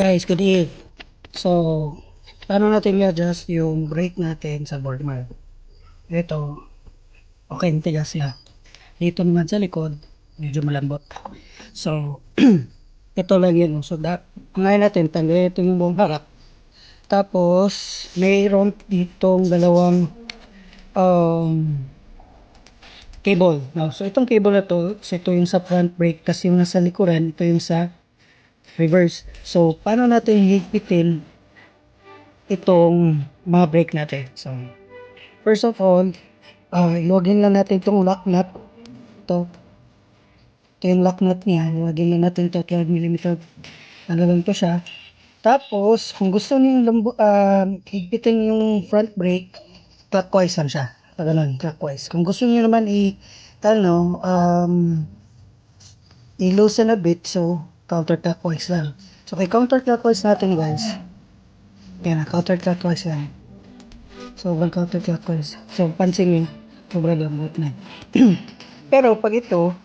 Guys, good evening. So, paano natin i-adjust yung brake natin sa board mat? Ito, okay, tigas siya. Dito naman sa likod, medyo malambot. So, ito lang yun. So, ngayon natin, tanggalin ito yung buong harap. Tapos, mayroon ditong dalawang cable. No? So, itong cable na to, ito yung sa front brake, kasi yung nasa likuran, ito yung sa reverse. So, paano natin higpitin itong mga brake natin? So, first of all, ilogin lang natin itong lock nut. Ito yung lock nut niya. Ilogin lang natin ito 12mm. Ano lang to siya. Tapos, kung gusto niyo higpitin yung front brake, clockwise lang siya. Ganun, clockwise. Kung gusto niyo naman i-loosen a bit, so counterclockwise lang. So, kay counterclockwise natin, guys. Yan, counterclockwise yan. So, counterclockwise. So, pansin nyo, sobrang lambot na. Pero, pag ito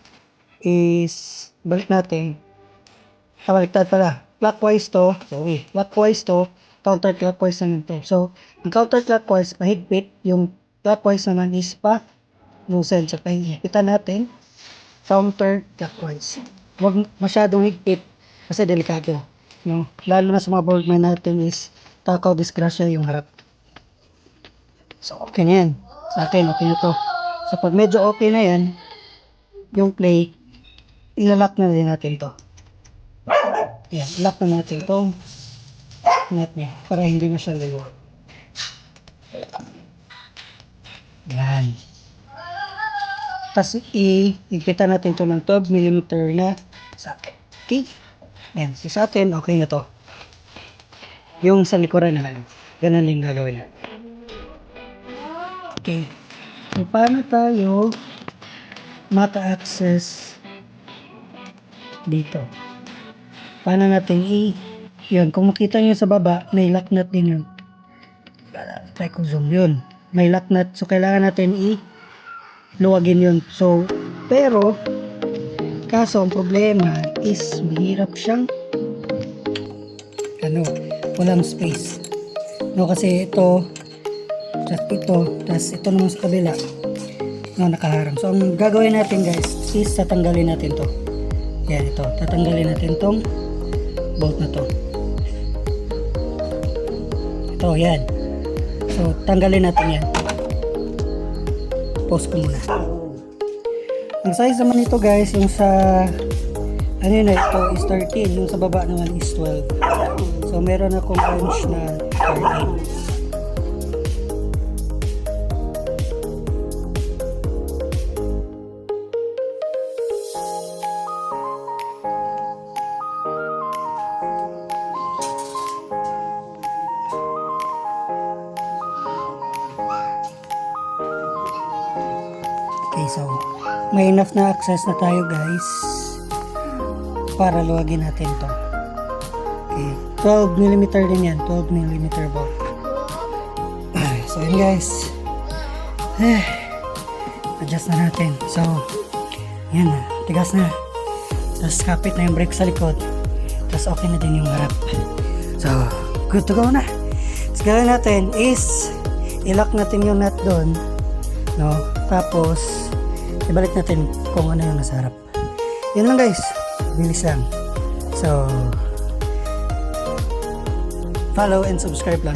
is, balik natin. Baliktad pala. Clockwise to. Sorry. Clockwise to. Counterclockwise naman to. So, ang counterclockwise, mahigpit. Yung clockwise naman is loosen. So, higpitan natin. Counterclockwise. Huwag masyadong higpit kasi delikado, no? Lalo na sa mga boardman natin is takaw, disgrasya yung harap. So okay na yan sa akin, okay na to. So pag medyo okay na yan yung play, ilalak na din natin to. Yan, lock na natin itong nut niya para hindi na siya ligo. Yan. Tapos i-higpitan natin ito ng 12mm na socket. Okay? Ayan, sa atin, okay na to. Yung sa likuran naman, ganun lang gagawin. Okay. So, paano tayo maka-access dito? Paano natin yun, kung makita nyo sa baba, may lock nut din yun. Try ko zoom yun. May lock nut, so kailangan natin luwagin yun. So, pero kaso ang problema is mahirap siyang walang space. No, kasi ito naman sa kabila nakaharang. So, ang gagawin natin, guys, is tatanggalin natin to. Yan, ito. Tatanggalin natin tong bolt na to. Ito, yan. So, tanggalin natin yan. Pause ko muna. Ang size naman ito, guys, yung sa ito is 13, yung sa baba naman is 12. So meron akong wrench na 13. Okay, so may enough na access na tayo, guys, para luwagin natin to. Okay, 12mm din yan, 12mm bolt. So yun, guys, adjust na natin. So yan na, tigas na. Tapos kapit na yung brake sa likod. Tapos okay na din yung harap. So good to go na. So gawin natin is i-lock natin yung nut doon, no? Tapos ibalik natin kung ano yung nasa harap. Yun lang, guys, bilis lang. So follow and subscribe lang.